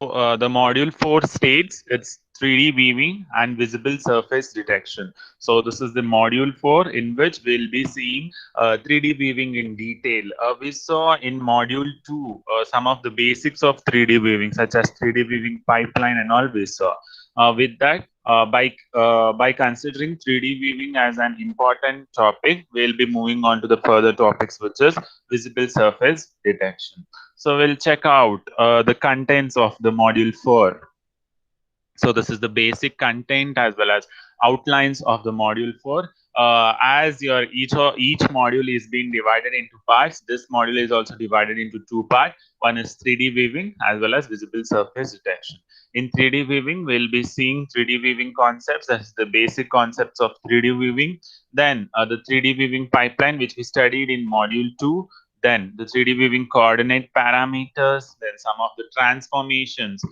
The module 4 states it's 3D weaving and visible surface detection. So this is the module 4 in which we'll be seeing 3D weaving in detail. We saw in module 2 some of the basics of 3D weaving such as 3D weaving pipeline and all we saw. With that, by considering 3D weaving as an important topic, we'll be moving on to the further topics which is visible surface detection. So we'll check out the contents of the module 4. So this is the basic content as well as outlines of the module 4. As your each module is being divided into parts, this module is also divided into two parts. One is 3D weaving as well as visible surface detection. In 3D weaving, we'll be seeing 3D weaving concepts. That's the basic concepts of 3D weaving. Then the 3D weaving pipeline, which we studied in module 2. Then the 3D weaving coordinate parameters. Then some of the transformations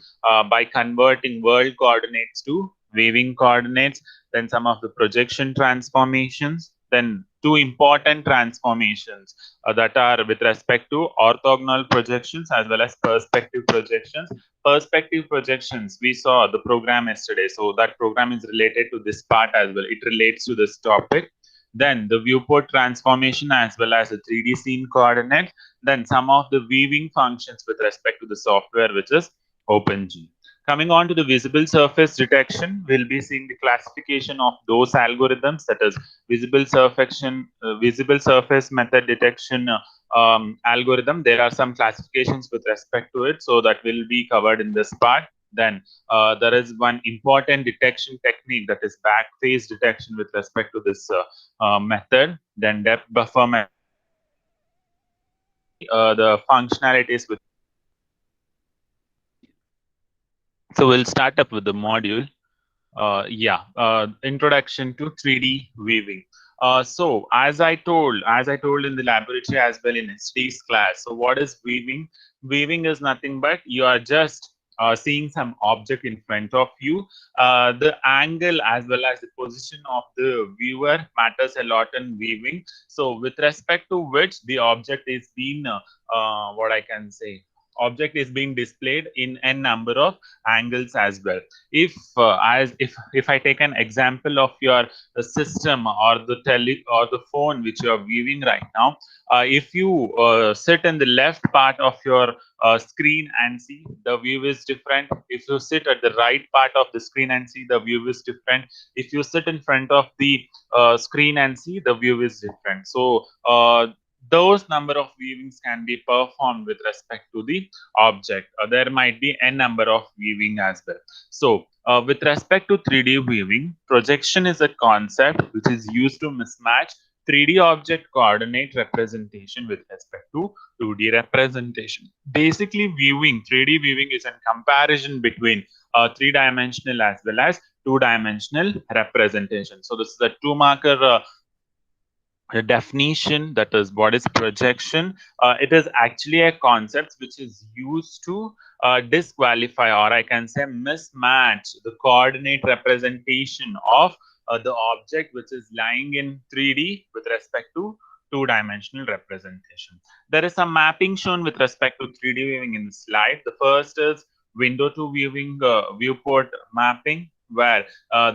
by converting world coordinates to waving coordinates, then some of the projection transformations, then two important transformations that are with respect to orthogonal projections as well as perspective projections. Perspective projections, we saw the program yesterday, so that program is related to this part as well. It relates to this topic. Then the viewport transformation as well as the 3D scene coordinate, then some of the weaving functions with respect to the software which is OpenG. Coming on to the visible surface detection, we'll be seeing the classification of those algorithms, that is visible surface method detection algorithm. There are some classifications with respect to it, so that will be covered in this part. Then there is one important detection technique, that is back phase detection with respect to this method. Then depth buffer method. The functionalities with. So we'll start up with the module. Introduction to 3D weaving. So as I told in the laboratory as well in ST's class. So what is weaving? Weaving is nothing but you are just seeing some object in front of you. The angle as well as the position of the viewer matters a lot in weaving. So with respect to which the object is being, what I can say, object is being displayed in n number of angles as well. If I take an example of your system or the tele or the phone which you are viewing right now, if you sit in the left part of your screen and see, the view is different. If you sit at the right part of the screen and see, the view is different. If you sit in front of the screen and see, the view is different. So those number of viewings can be performed with respect to the object. There might be n number of viewing as well. So with respect to 3D viewing, projection is a concept which is used to mismatch 3D object coordinate representation with respect to 2D representation. Basically, 3D viewing is a comparison between three-dimensional as well as two-dimensional representation. So this is a two-marker definition, that is what is projection. It is actually a concept which is used to disqualify, or I can say mismatch, the coordinate representation of the object which is lying in 3D with respect to two-dimensional representation. There is a mapping shown with respect to 3D viewing in the slide. The first is window to viewing viewport mapping, where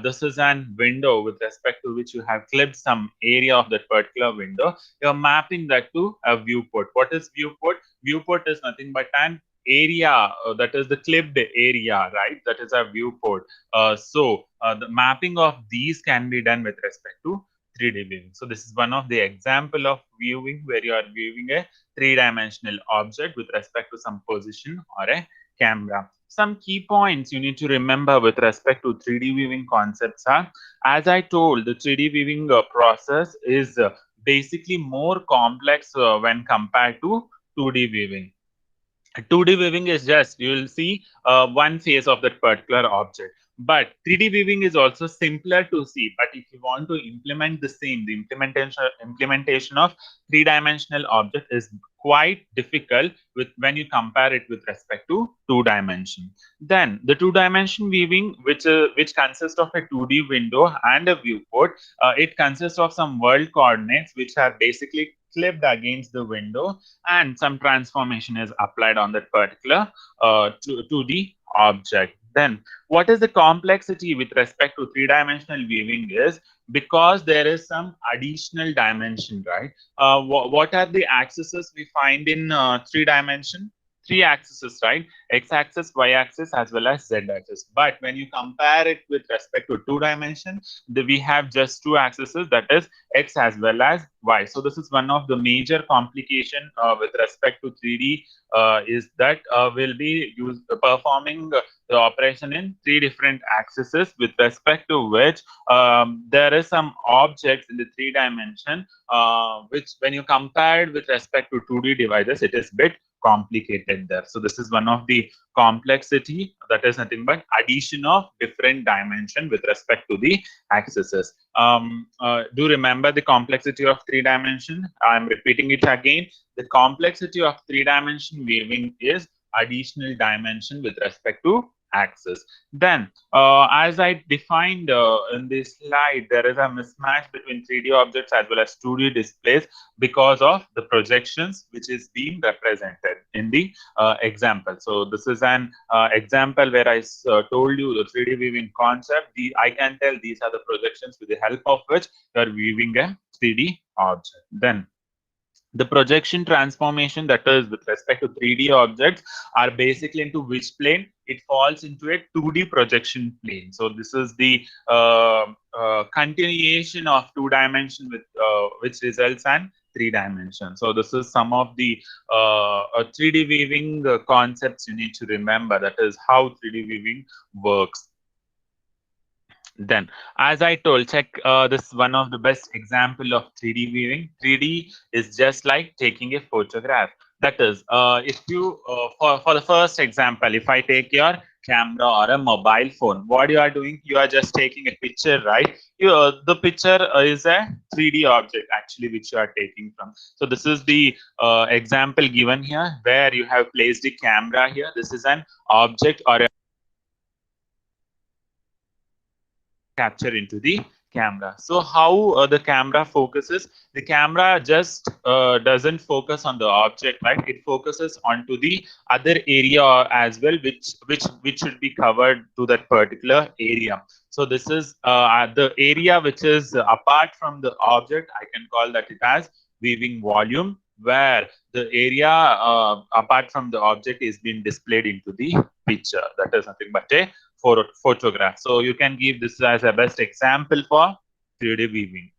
this is an window with respect to which you have clipped some area of that particular window. You're mapping that to a viewport. What is viewport? Viewport is nothing but an area that is the clipped area, right? That is a viewport. The mapping of these can be done with respect to 3D viewing. So this is one of the example of viewing where you are viewing a three-dimensional object with respect to some position or a camera. Some key points you need to remember with respect to 3D viewing concepts are, as I told, the 3D viewing process is basically more complex when compared to 2D viewing. 2D viewing is just, you will see one face of that particular object. But 3D viewing is also simpler to see. But if you want to implement the same, the implementation of three-dimensional object is quite difficult with when you compare it with respect to two-dimension. Then the two-dimension viewing, which consists of a 2D window and a viewport, it consists of some world coordinates which are basically clipped against the window, and some transformation is applied on that particular to the object. Then, what is the complexity with respect to three-dimensional viewing is because there is some additional dimension, right? What are the axes we find in three dimension? Three axes, right? X axis, Y axis, as well as Z axis. But when you compare it with respect to two dimension, we have just two axes, that is X as well as Y. So this is one of the major complication with respect to 3D is that we'll be performing the operation in three different axes, with respect to which there is some objects in the three dimension which when you compare it with respect to 2D devices, it is bit complicated there. So this is one of the complexity, that is nothing but addition of different dimension with respect to the axes. Do remember the complexity of three dimension? I'm repeating it again. The complexity of three dimension viewing is additional dimension with respect to axis. Then, as I defined in this slide, there is a mismatch between 3D objects as well as 2D displays because of the projections which is being represented in the example. So this is an example where I told you the 3D viewing concept. I can tell these are the projections with the help of which you are viewing a 3D object. Then the projection transformation, that is with respect to 3D objects, are basically into which plane? It falls into a 2D projection plane. So this is the continuation of two dimension with which results in three dimension. So this is some of the 3D weaving concepts you need to remember. That is how 3D weaving works. Then, as I told, check this is one of the best example of 3D viewing. 3D is just like taking a photograph. That is, if you for the first example, if I take your camera or a mobile phone, what you are doing? You are just taking a picture, right? The picture is a 3D object actually which you are taking from. So this is the example given here, where you have placed the camera here. This is an object or a capture into the camera. So how the camera focuses? The camera just doesn't focus on the object, right? It focuses onto the other area as well, which should be covered to that particular area. So this is the area which is apart from the object. I can call that it as viewing volume, where the area apart from the object is being displayed into the picture. That is nothing but a photograph. So you can give this as a best example for 3D viewing.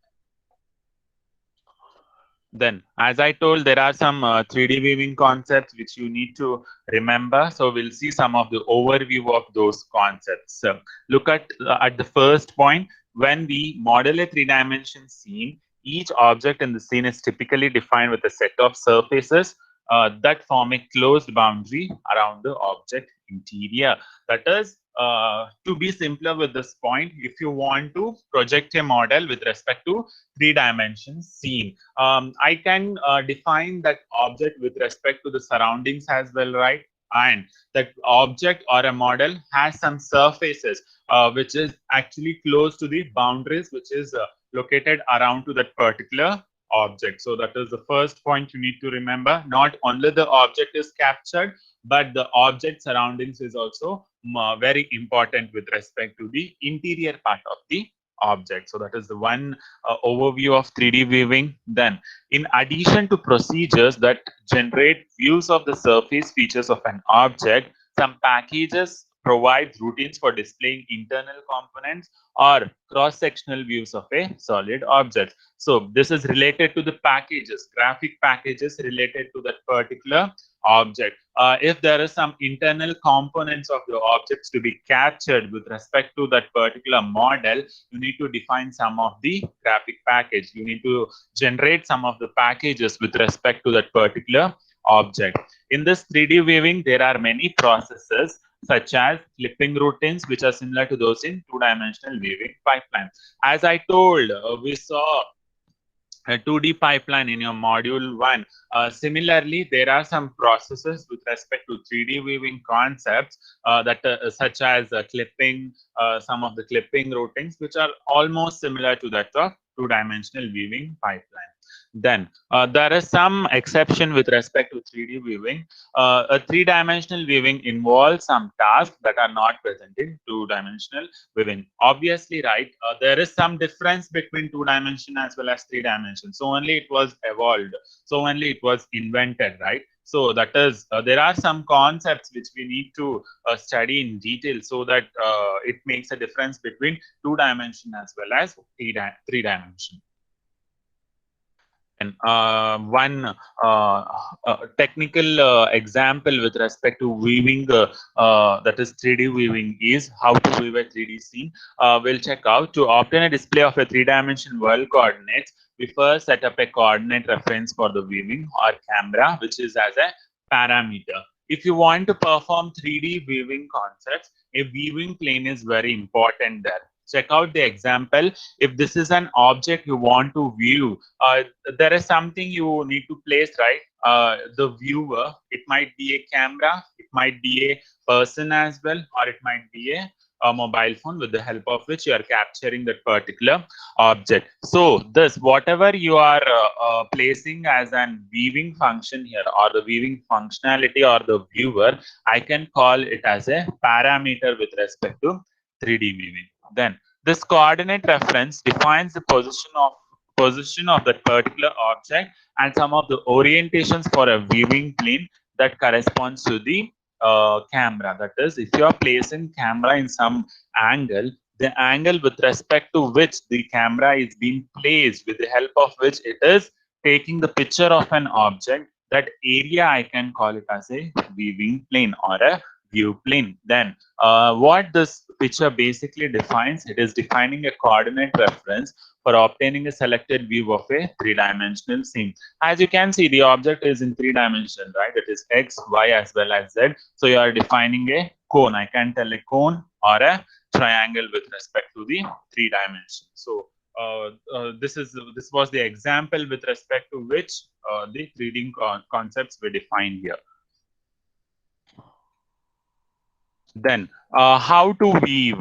Then, as I told, there are some 3D viewing concepts which you need to remember. So we'll see some of the overview of those concepts. So look at the first point. When we model a three-dimension scene, each object in the scene is typically defined with a set of surfaces that form a closed boundary around the object interior. That is, to be simpler with this point, if you want to project a model with respect to three-dimension scene, I can define that object with respect to the surroundings as well, right? And that object or a model has some surfaces which is actually close to the boundaries which is located around to that particular object. So that is the first point you need to remember. Not only the object is captured, but the object surroundings is also very important with respect to the interior part of the object. So that is the one overview of 3D viewing. Then, in addition to procedures that generate views of the surface features of an object, some packages provide routines for displaying internal components or cross-sectional views of a solid object. So this is related to the packages, graphic packages related to that particular object. If there is some internal components of the objects to be captured with respect to that particular model, you need to define some of the graphic package. You need to generate some of the packages with respect to that particular object. In this 3D viewing, there are many processes such as clipping routines, which are similar to those in two-dimensional viewing pipeline. As I told, we saw a 2D pipeline in your module 1. Similarly, there are some processes with respect to 3D viewing concepts that such as clipping, some of the clipping routines, which are almost similar to that of two-dimensional viewing pipeline. Then there is some exception with respect to 3D viewing. A three-dimensional viewing involves some tasks that are not present in two-dimensional viewing. Obviously, right? There is some difference between two-dimension as well as three-dimension. So only it was evolved. So only it was invented, right? So that is, there are some concepts which we need to study in detail so that it makes a difference between two-dimension as well as three-dimension. And one technical example with respect to viewing, that is 3D viewing, is how to view a 3D scene. We'll check out. To obtain a display of a three-dimensional world coordinates, we first set up a coordinate reference for the viewing or camera, which is as a parameter. If you want to perform 3D viewing concepts, a viewing plane is very important there. Check out the example. If this is an object you want to view, there is something you need to place, right? The viewer, it might be a camera, it might be a person as well, or it might be a mobile phone with the help of which you are capturing that particular object. So this, whatever you are placing as an viewing function here, or the viewing functionality or the viewer, I can call it as a parameter with respect to 3D viewing. Then this coordinate reference defines the position of that particular object and some of the orientations for a viewing plane that corresponds to the camera. That is, if you are placing camera in some angle, the angle with respect to which the camera is being placed, with the help of which it is taking the picture of an object, that area I can call it as a viewing plane or a view plane. Then what this picture basically defines, it is defining a coordinate reference for obtaining a selected view of a three-dimensional scene. As you can see, the object is in three dimensions, right? It is x, y, as well as z. So you are defining a cone. I can tell a cone or a triangle with respect to the three dimensions. So this was the example with respect to which the 3D concepts were defined here. Then, how to view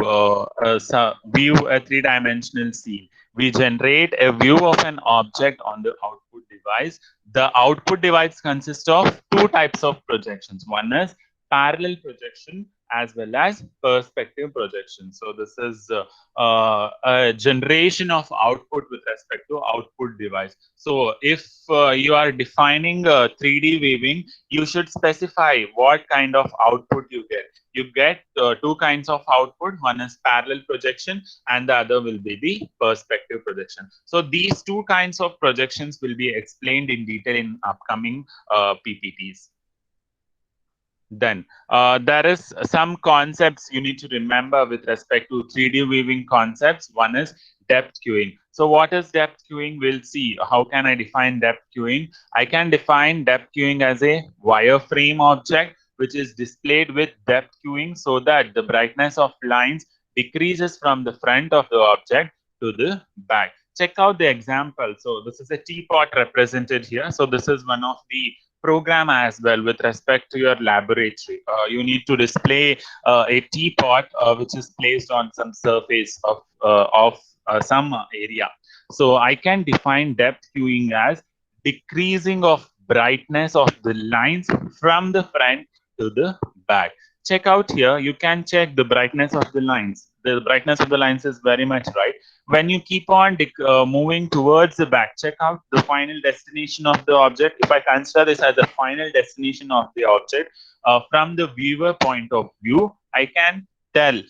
a three-dimensional scene? We generate a view of an object on the output device. The output device consists of two types of projections. One is parallel projection as well as perspective projection. So this is a generation of output with respect to output device. So if you are defining 3D viewing, you should specify what kind of output you get. You get two kinds of output. One is parallel projection and the other will be the perspective projection. So these two kinds of projections will be explained in detail in upcoming PPTs. Then there is some concepts you need to remember with respect to 3D viewing concepts. One is depth queuing. So what is depth queuing? We'll see. How can I define depth queuing? I can define depth queuing as a wireframe object which is displayed with depth queuing so that the brightness of lines decreases from the front of the object to the back. Check out the example. So this is a teapot represented here. So this is one of the program as well with respect to your laboratory. You need to display a teapot which is placed on some surface of some area. So I can define depth queuing as decreasing of brightness of the lines from the front to the back. Check out here, you can check the brightness of the lines. The brightness of the lines is very much right. When you keep on moving towards the back, check out the final destination of the object. If I consider this as the final destination of the object, from the viewer point of view, I can tell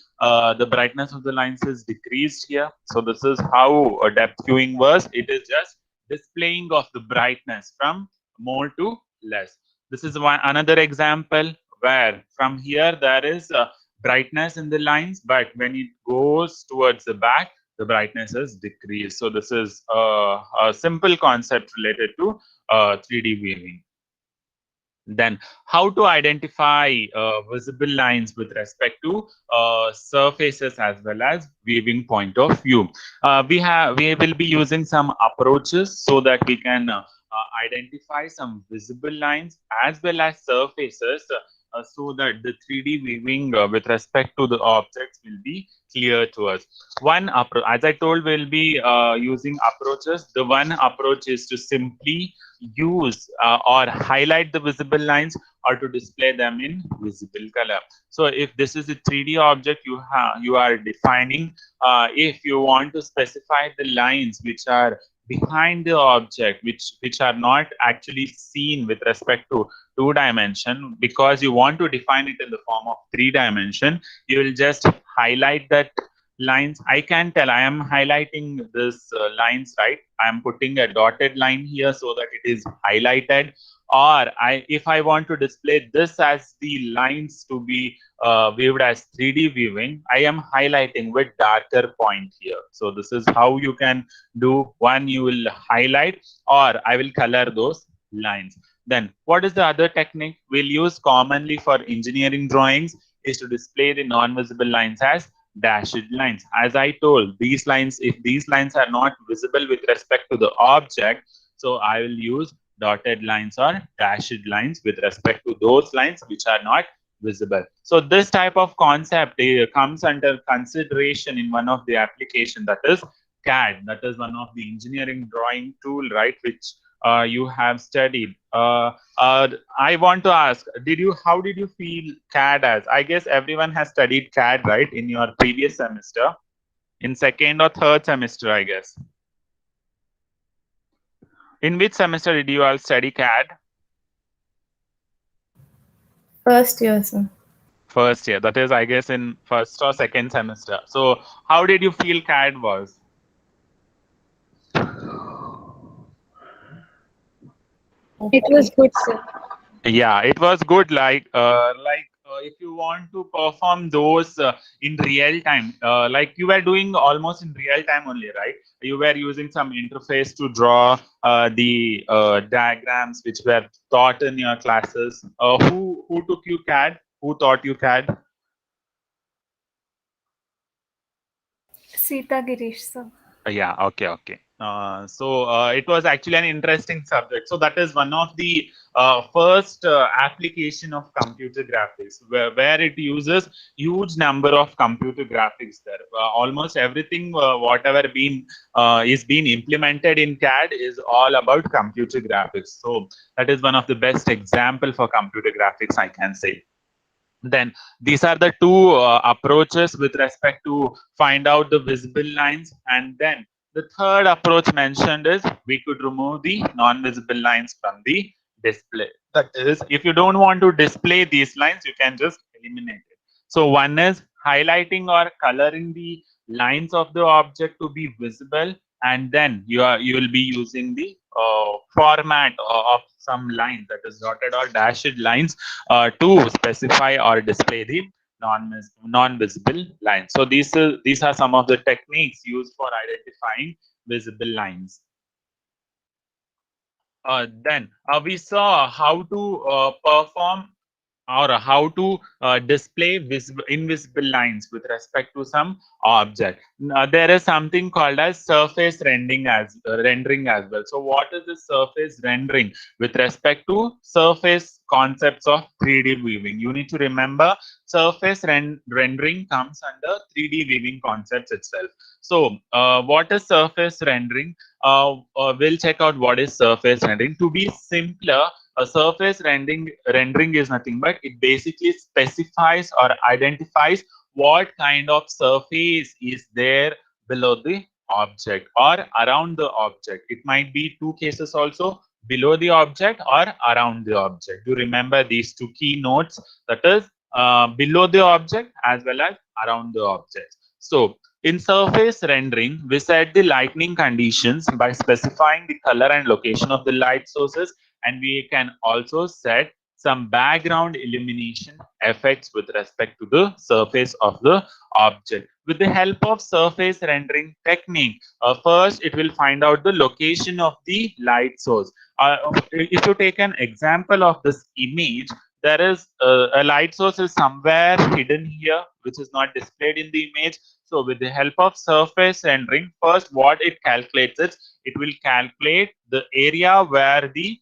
the brightness of the lines is decreased here. So this is how depth queuing was. It is just displaying of the brightness from more to less. This is another example where from here there is brightness in the lines, but when it goes towards the back, the brightness is decreased. So this is a simple concept related to 3D viewing. Then how to identify visible lines with respect to surfaces as well as viewing point of view. We will be using some approaches so that we can identify some visible lines as well as surfaces so that the 3D viewing with respect to the objects will be clear to us. One approach, as I told, will be using approaches. The one approach is to simply use or highlight the visible lines or to display them in visible color. So if this is a 3D object you are defining, if you want to specify the lines which are behind the object, which are not actually seen with respect to two dimension, because you want to define it in the form of three dimension, you will just highlight that lines. I can tell I am highlighting this lines, right? I am putting a dotted line here so that it is highlighted. Or if I want to display this as the lines to be viewed as 3D viewing, I am highlighting with darker point here. So this is how you can do. One, you will highlight, or I will color those lines. Then what is the other technique we'll use commonly for engineering drawings is to display the non-visible lines as dashed lines. As I told, these lines, if these lines are not visible with respect to the object, so I will use dotted lines or dashed lines with respect to those lines which are not visible. So this type of concept comes under consideration in one of the application, that is CAD. That is one of the engineering drawing tool, right, which you have studied. I want to ask, how did you feel CAD as? I guess everyone has studied CAD, right, in your previous semester, in second or third semester, I guess. In which semester did you all study CAD? First year, sir. First year. That is, I guess, in first or second semester. So, how did you feel CAD was? It was good, sir. Yeah, it was good. If you want to perform those in real time, like you were doing almost in real time only, right? You were using some interface to draw the diagrams which were taught in your classes. Who took you CAD? Who taught you CAD? Sita Girish, sir. Yeah, okay, okay. It was actually an interesting subject. So that is one of the first application of computer graphics, where it uses huge number of computer graphics there. Almost everything, whatever is being implemented in CAD is all about computer graphics. So that is one of the best example for computer graphics, I can say. Then these are the two approaches with respect to find out the visible lines. And then the third approach mentioned is we could remove the non-visible lines from the display. That is, if you don't want to display these lines, you can just eliminate it. So one is highlighting or coloring the lines of the object to be visible, and then you will be using the format of some lines, that is dotted or dashed lines, to specify or display the non-visible lines. So these are some of the techniques used for identifying visible lines. Then we saw how to perform or how to display invisible lines with respect to some object. There is something called as surface rendering as well. So what is the surface rendering with respect to surface concepts of 3D viewing? You need to remember surface rendering comes under 3D viewing concepts itself. So what is surface rendering? We'll check out what is surface rendering. To be simpler, a surface rendering is nothing but it basically specifies or identifies what kind of surface is there below the object or around the object. It might be two cases also, below the object or around the object. You remember these two key notes, that is below the object as well as around the object. So in surface rendering, we set the lighting conditions by specifying the color and location of the light sources, and we can also set some background illumination effects with respect to the surface of the object. With the help of surface rendering technique, first it will find out the location of the light source. If you take an example of this image, there is a light source is somewhere hidden here, which is not displayed in the image. So with the help of surface rendering, first what it calculates is, it will calculate the area where the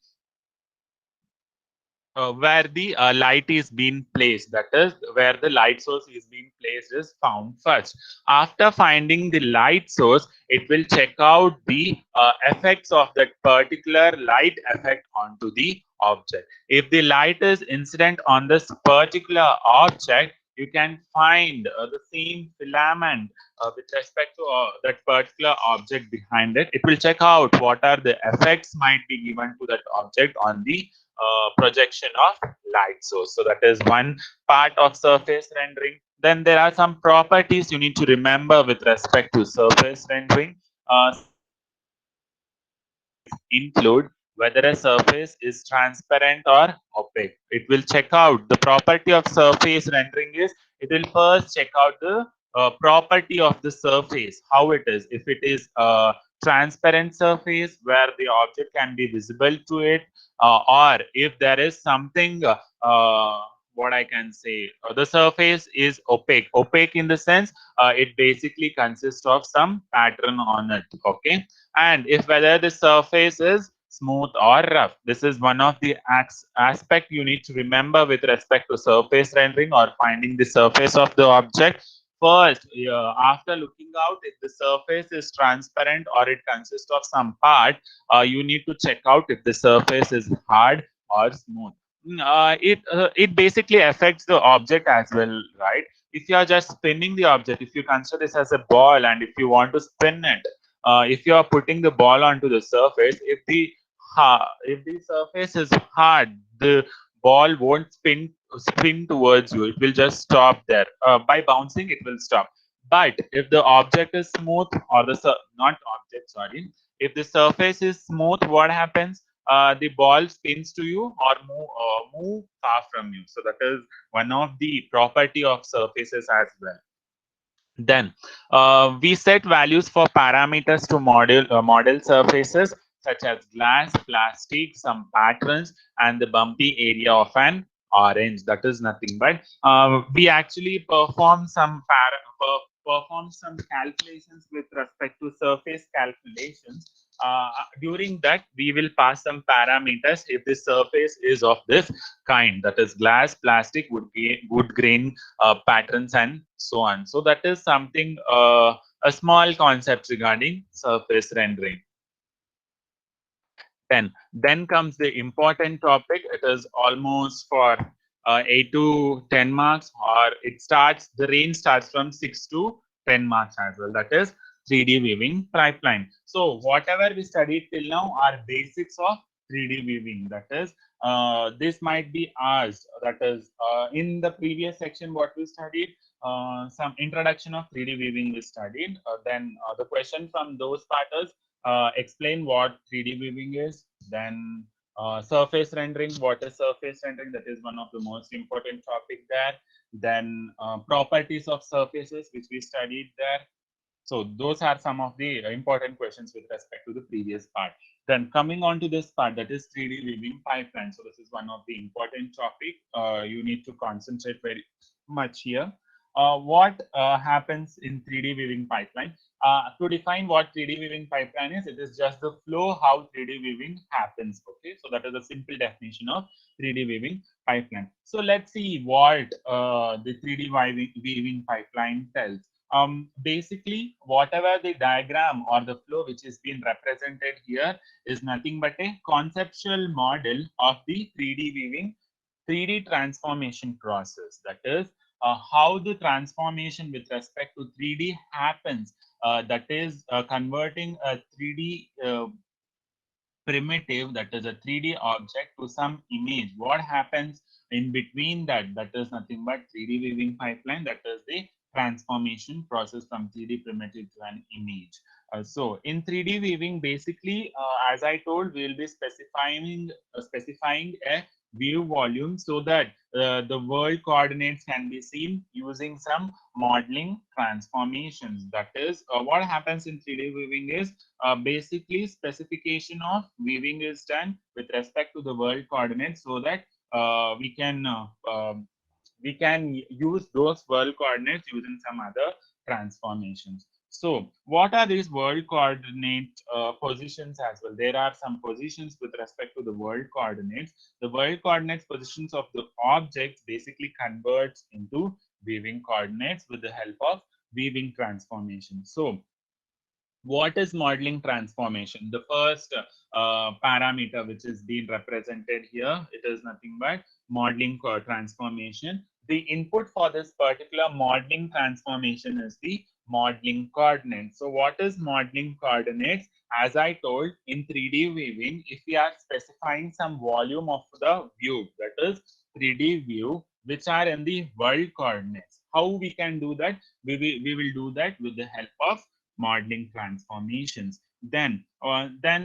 where the light is being placed, that is where the light source is being placed, is found first. After finding the light source, it will check out the effects of that particular light effect onto the object. If the light is incident on this particular object, you can find the same filament with respect to that particular object behind it. It will check out what are the effects might be given to that object on the projection of light source. So that is one part of surface rendering. Then there are some properties you need to remember with respect to surface rendering. Some properties include whether a surface is transparent or opaque. It will check out the property of surface rendering is, it will first check out the property of the surface, how it is. If it is a transparent surface where the object can be visible to it, or if there is something what I can say, the surface is opaque. Opaque in the sense it basically consists of some pattern on it. Okay, and if whether the surface is smooth or rough, this is one of the aspect you need to remember with respect to surface rendering or finding the surface of the object. First, after looking out if the surface is transparent or it consists of some part, you need to check out if the surface is hard or smooth. It basically affects the object as well, right? If you are just spinning the object, if you consider this as a ball and if you want to spin it, if you are putting the ball onto the surface, if the surface is hard, the ball won't spin towards you. It will just stop there. By bouncing, it will stop. But if the object is smooth, or the not object, sorry, if the surface is smooth, what happens? The ball spins to you or move far from you. So that is one of the property of surfaces as well. Then we set values for parameters to model surfaces such as glass, plastic, some patterns, and the bumpy area of an orange. That is nothing but we actually perform some calculations with respect to surface calculations. During that, we will pass some parameters if the surface is of this kind, that is glass, plastic, wood grain, patterns, and so on. So that is something, a small concept regarding surface rendering. Then comes the important topic. It is almost for 8 to 10 marks, or it starts. The range starts from 6 to 10 marks as well. That is 3D weaving pipeline. So whatever we studied till now are basics of 3D weaving. That is, this might be asked. That is, in the previous section, what we studied, some introduction of 3D weaving we studied. Then the question from those parts, explain what 3D weaving is. Then surface rendering, what is surface rendering? That is one of the most important topic there. Then properties of surfaces, which we studied there. So those are some of the important questions with respect to the previous part. Then coming on to this part, that is 3D weaving pipeline. So this is one of the important topic. You need to concentrate very much here. What happens in 3D weaving pipeline? To define what 3D weaving pipeline is, it is just the flow how 3D weaving happens. Okay, so that is a simple definition of 3D weaving pipeline. So let's see what the 3D weaving pipeline tells. Basically, whatever the diagram or the flow which is being represented here is nothing but a conceptual model of the 3D weaving 3D transformation process. That is how the transformation with respect to 3D happens. That is converting a 3D primitive, that is a 3D object, to some image. What happens in between that? That is nothing but 3D weaving pipeline. That is the transformation process from 3D primitive to an image. So in 3D weaving, basically, as I told, we will be specifying a view volume so that the world coordinates can be seen using some modeling transformations. That is, what happens in 3D weaving is basically specification of weaving is done with respect to the world coordinates so that we can use those world coordinates using some other transformations. So what are these world coordinate positions as well? There are some positions with respect to the world coordinates. The world coordinates positions of the objects basically converts into weaving coordinates with the help of weaving transformation. So what is modeling transformation? The first parameter which is being represented here, it is nothing but modeling transformation. The input for this particular modeling transformation is the modeling coordinates. So what is modeling coordinates? As I told, in 3D weaving, if we are specifying some volume of the view, that is 3D view, which are in the world coordinates, how we can do that? We will do that with the help of modeling transformations. Then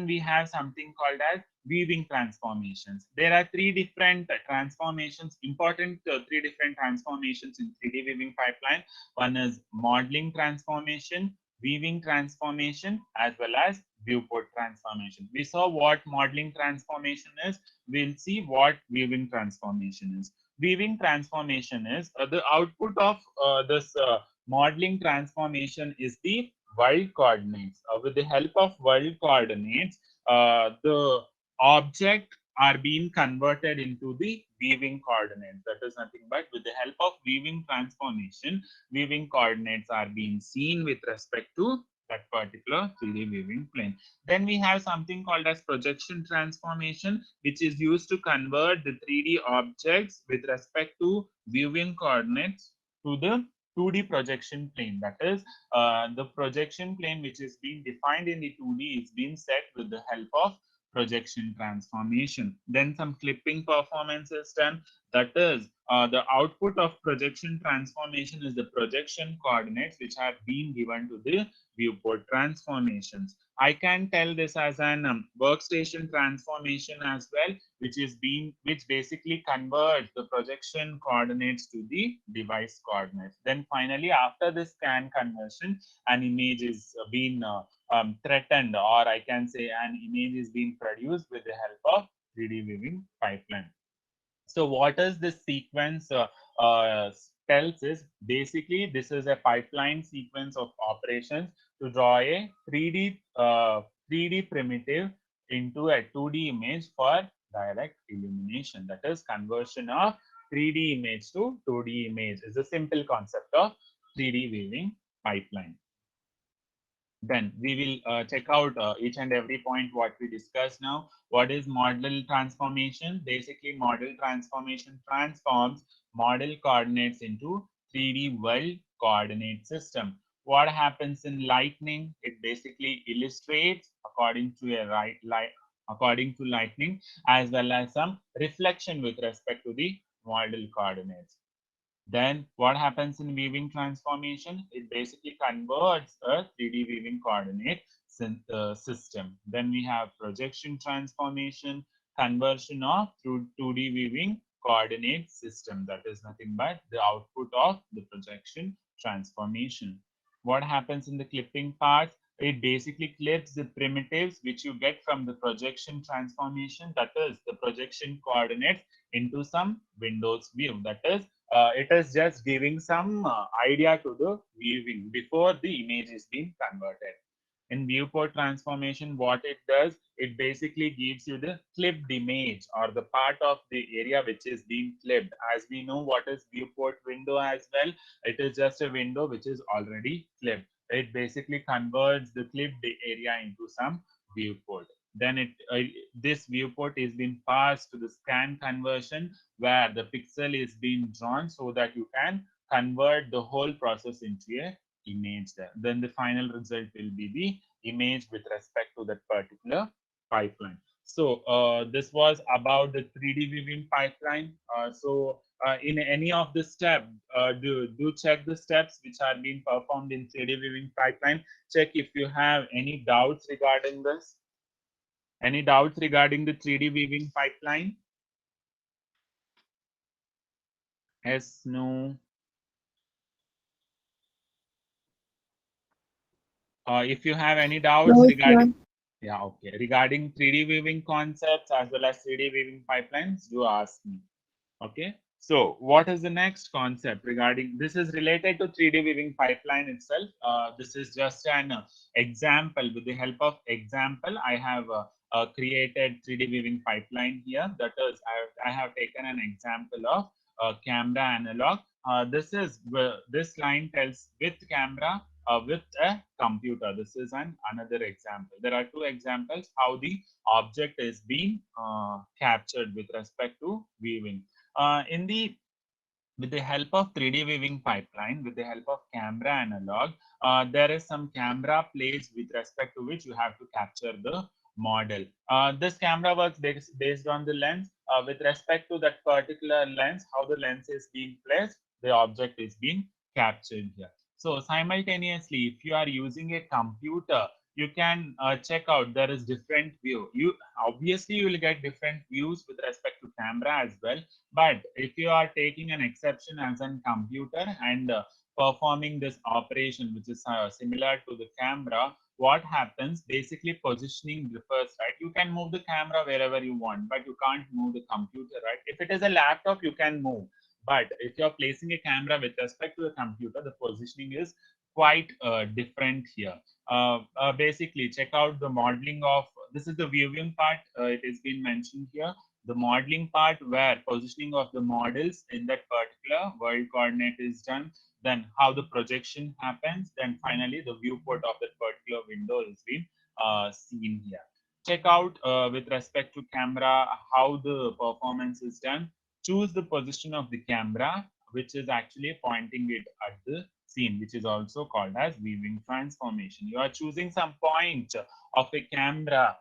we have something called as weaving transformations. There are three different transformations, important three different transformations in 3D weaving pipeline. One is modeling transformation, weaving transformation, as well as viewport transformation. We saw what modeling transformation is. We'll see what weaving transformation is. Weaving transformation is the output of this modeling transformation is the world coordinates. With the help of world coordinates, the object are being converted into the weaving coordinates. That is nothing but with the help of weaving transformation, weaving coordinates are being seen with respect to that particular 3D weaving plane. Then we have something called as projection transformation, which is used to convert the 3D objects with respect to viewing coordinates to the 2D projection plane. That is, the projection plane which is being defined in the 2D is being set with the help of projection transformation. Then some clipping performance is done. That is, the output of projection transformation is the projection coordinates which are being given to the viewport transformations. I can tell this as an workstation transformation as well, which basically converts the projection coordinates to the device coordinates. Then finally, after this scan conversion, an image is being threatened, or I can say an image is being produced with the help of 3D weaving pipeline. So what is this sequence tells is basically this is a pipeline sequence of operations to draw a 3D primitive into a 2D image for direct illumination. That is conversion of 3D image to 2D image is a simple concept of 3D weaving pipeline. Then we will check out each and every point what we discussed now. What is model transformation? Basically, model transformation transforms model coordinates into 3D world coordinate system. What happens in lightning? It basically illustrates according to a according to lightning, as well as some reflection with respect to the model coordinates. Then what happens in weaving transformation? It basically converts a 3D weaving coordinate system. Then we have projection transformation, conversion of through 2D weaving coordinate system. That is nothing but the output of the projection transformation. What happens in the clipping part? It basically clips the primitives which you get from the projection transformation, that is the projection coordinates, into some Windows view. That is, it is just giving some idea to the viewing before the image is being converted. In viewport transformation, what it does, it basically gives you the clipped image or the part of the area which is being clipped. As we know what is viewport window as well, it is just a window which is already clipped. It basically converts the clipped area into some viewport. Then this viewport is being passed to the scan conversion, where the pixel is being drawn so that you can convert the whole process into a image there. Then the final result will be the image with respect to that particular pipeline. So this was about the 3D weaving pipeline. In any of the step, do check the steps which are being performed in 3D weaving pipeline. Check if you have any doubts regarding this. Any doubts regarding the 3D weaving pipeline? Yes, no. If you have any doubts No, regarding, sir. yeah, okay, regarding 3D weaving concepts as well as 3D weaving pipelines, do ask me. Okay. So what is the next concept regarding this is related to 3D weaving pipeline itself. This is just an example. With the help of example, I have created 3D weaving pipeline here. That is, I have taken an example of camera analog. This line tells with camera with a computer. This is another example. There are two examples how the object is being captured with respect to weaving. In the with the help of 3D weaving pipeline, with the help of camera analog, there is some camera plates with respect to which you have to capture the model. This camera works based on the lens. With respect to that particular lens, how the lens is being placed, the object is being captured here. So simultaneously, if you are using a computer, you can check out there is different view. You obviously you will get different views with respect to camera as well, but if you are taking an exception as a computer and performing this operation, which is similar to the camera, what happens basically positioning differs, right? You can move the camera wherever you want, but you can't move the computer, right? If it is a laptop, you can move. But if you're placing a camera with respect to a computer, the positioning is quite different here. Basically, check out the modeling of this is the viewing part. It has been mentioned here the modeling part where positioning of the models in that particular world coordinate is done, then how the projection happens, then finally the viewport of that particular window is being seen here. Check out with respect to camera how the performance is done. Choose the position of the camera which is actually pointing it at the scene, which is also called as viewing transformation. You are choosing some point of a camera,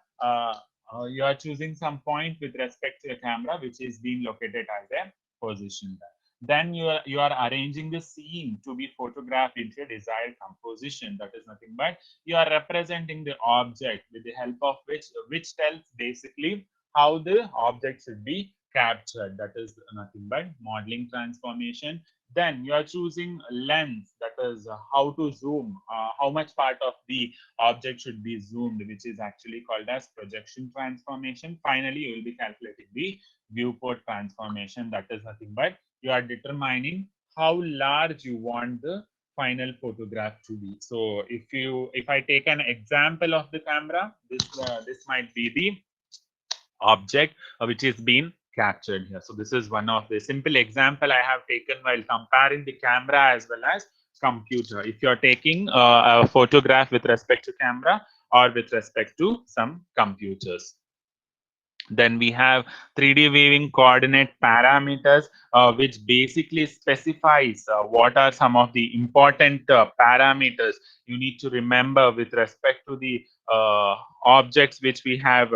you are choosing some point with respect to a camera which is being located as a position there. Then you are arranging the scene to be photographed into a desired composition. That is nothing but you are representing the object with the help of which tells basically how the object should be captured. That is nothing but modeling transformation. Then you are choosing lens, that is how to zoom, how much part of the object should be zoomed, which is actually called as projection transformation. Finally, you will be calculating the viewport transformation. That is nothing but you are determining how large you want the final photograph to be. So if I take an example of the camera, this might be the object which is being captured here. So this is one of the simple example I have taken while comparing the camera as well as computer. If you're taking a photograph with respect to camera or with respect to some computers. Then we have 3D weaving coordinate parameters, which basically specifies what are some of the important parameters you need to remember with respect to the objects which we have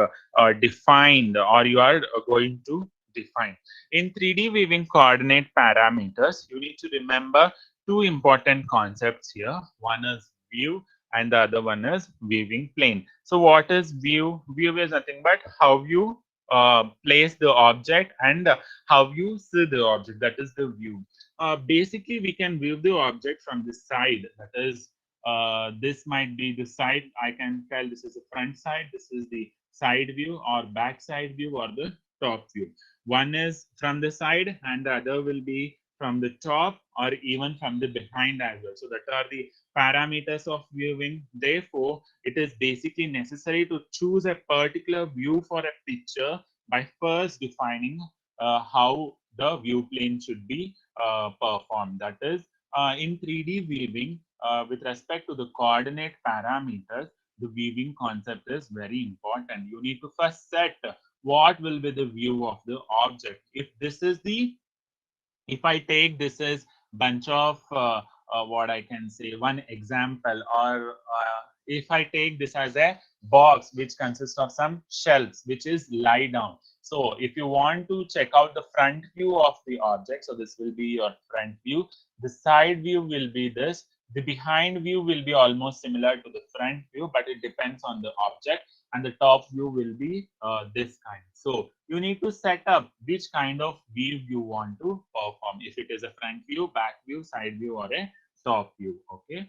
defined or you are going to define. In 3D weaving coordinate parameters, you need to remember two important concepts here. One is view and the other one is weaving plane. So what is view? View is nothing but how you place the object and how you see the object. That is the view. Basically, we can view the object from the side. That is, this might be the side. I can tell this is the front side. This is the side view or back side view or the top view. One is from the side and the other will be from the top or even from the behind as well. So that are the parameters of viewing. Therefore, it is basically necessary to choose a particular view for a picture by first defining how the view plane should be performed. That is, in 3D weaving, with respect to the coordinate parameters, the weaving concept is very important. You need to first set what will be the view of the object. If I take this as bunch of what I can say, one example, or if I take this as a box which consists of some shelves, which is lie down. So if you want to check out the front view of the object, so this will be your front view. The side view will be this. The behind view will be almost similar to the front view, but it depends on the object. And the top view will be this kind. So you need to set up which kind of view you want to perform. If it is a front view, back view, side view, or a top view. Okay.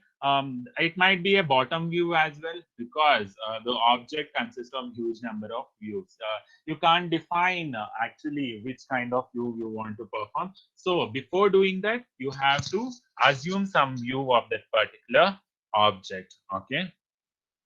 It might be a bottom view as well because the object consists of huge number of views. You can't define actually which kind of view you want to perform. So before doing that, you have to assume some view of that particular object. Okay.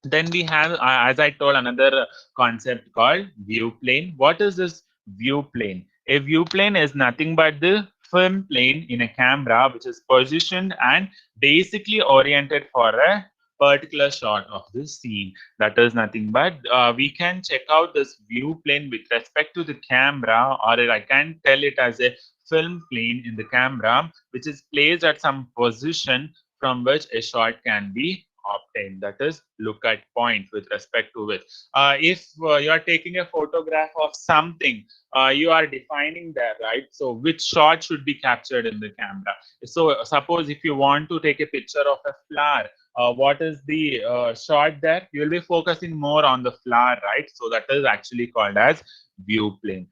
Then we have, as I told, another concept called view plane. What is this view plane? A view plane is nothing but the film plane in a camera which is positioned and basically oriented for a particular shot of the scene. That is nothing but we can check out this view plane with respect to the camera, or I can tell it as a film plane in the camera which is placed at some position from which a shot can be obtained. That is look at point with respect to it. If you are taking a photograph of something, you are defining that, right? So which shot should be captured in the camera. So suppose if you want to take a picture of a flower, what is the shot there? You will be focusing more on the flower, right? So that is actually called as view plane.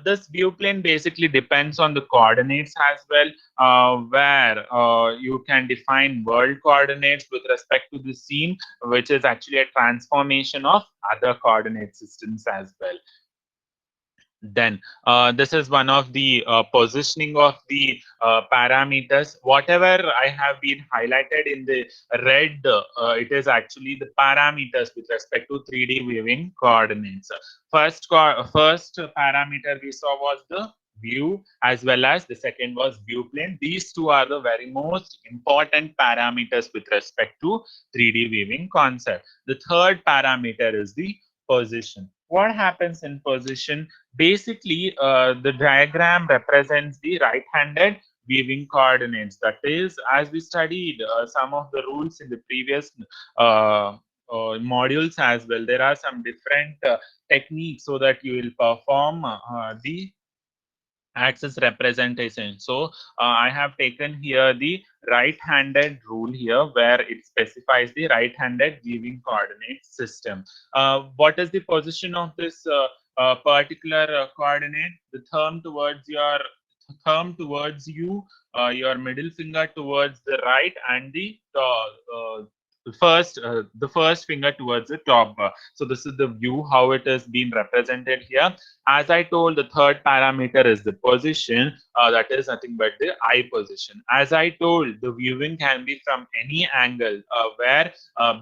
This view plane basically depends on the coordinates as well, where you can define world coordinates with respect to the scene, which is actually a transformation of other coordinate systems as well. Then this is one of the positioning of the parameters. Whatever I have been highlighted in the red, it is actually the parameters with respect to 3D viewing coordinates. First parameter we saw was the view, as well as the second was view plane. These two are the very most important parameters with respect to 3D viewing concept. The third parameter is the position. What happens in position? Basically, the diagram represents the right-handed viewing coordinates. That is, as we studied some of the rules in the previous modules as well, there are some different techniques so that you will perform the axis representation. So I have taken here the right-handed rule here, where it specifies the right-handed viewing coordinate system. What is the position of this particular coordinate? The thumb towards you, your middle finger towards the right, and the first finger towards the top bar. So this is the view how it is being represented here. As I told, the third parameter is the position. That is nothing but the eye position. As I told, the viewing can be from any angle, where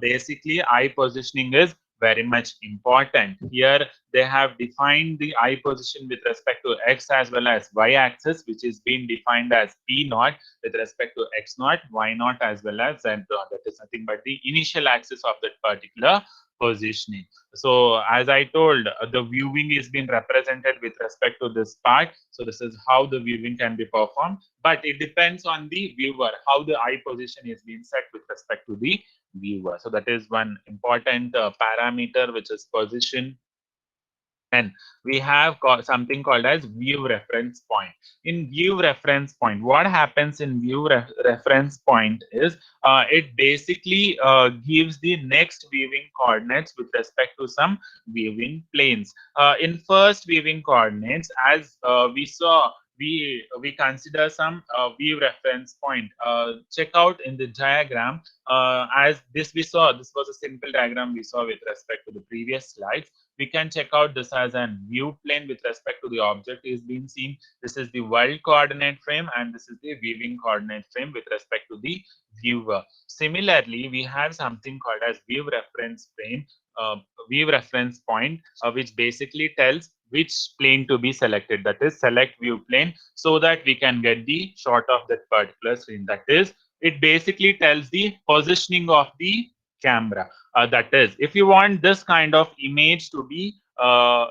basically eye positioning is very much important. Here they have defined the eye position with respect to x as well as y axis, which is being defined as p naught with respect to x naught, y naught, as well as z naught. That is nothing but the initial axis of that particular positioning. So as I told, the viewing is being represented with respect to this part. So this is how the viewing can be performed, but it depends on the viewer how the eye position is being set with respect to the viewer. So that is one important parameter, which is position. And we have something called as view reference point. In view reference point, what happens in view reference point is it basically gives the next viewing coordinates with respect to some viewing planes. In first viewing coordinates, as we saw, we consider some view reference point. Check out in the diagram. As this we saw, this was a simple diagram we saw with respect to the previous slides. We can check out this as a view plane with respect to the object is being seen. This is the world coordinate frame, and this is the viewing coordinate frame with respect to the viewer. Similarly, we have something called as view reference frame, view reference point, which basically tells which plane to be selected. That is, select view plane so that we can get the shot of that particular scene. That is, it basically tells the positioning of the camera. That is, if you want this kind of image to be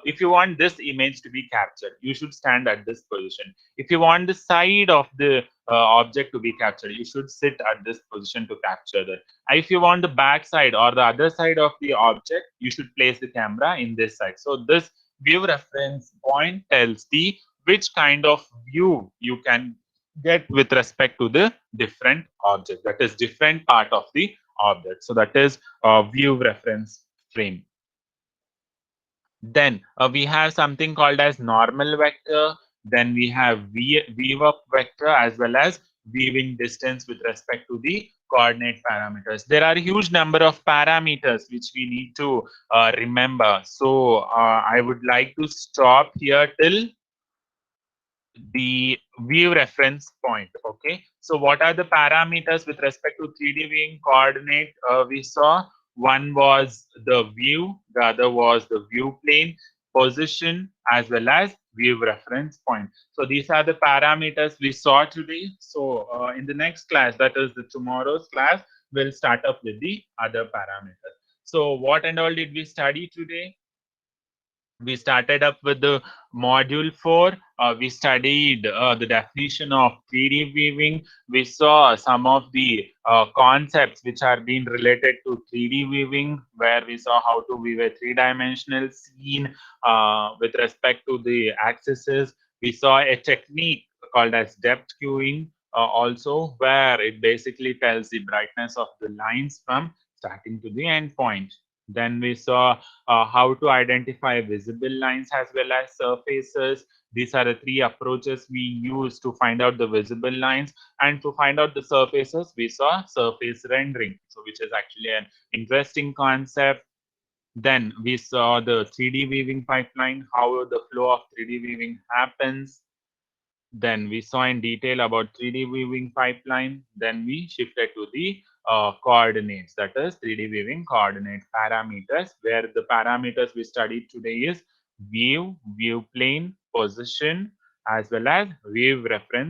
if you want this image to be captured, you should stand at this position. If you want the side of the object to be captured, you should sit at this position to capture that. If you want the back side or the other side of the object, you should place the camera in this side. So this view reference point tells the which kind of view you can get with respect to the different object, that is different part of the object. So that is view reference frame. Then we have something called as normal vector. Then we have view up vector as well as viewing distance with respect to the coordinate parameters. There are a huge number of parameters which we need to remember. So I would like to stop here till the view reference point. Okay, so what are the parameters with respect to 3D viewing coordinate? We saw one was the view, the other was the view plane, position, as well as view reference point. So these are the parameters we saw today. So in the next class, that is the tomorrow's class, we'll start up with the other parameters. So what and all did we study today? We started up with the module 4. We studied the definition of 3D viewing. We saw some of the concepts which are being related to 3D viewing, where we saw how to view a three-dimensional scene with respect to the axes. We saw a technique called as depth queuing also, where it basically tells the brightness of the lines from starting to the end point. Then we saw how to identify visible lines as well as surfaces. These are the three approaches we use to find out the visible lines, and to find out the surfaces, we saw surface rendering, so which is actually an interesting concept. Then we saw the 3D weaving pipeline, how the flow of 3D weaving happens. Then we saw in detail about 3D weaving pipeline. Then we shifted to the coordinates, that is 3D weaving coordinate parameters, where the parameters we studied today is view, view plane, position, as well as view reference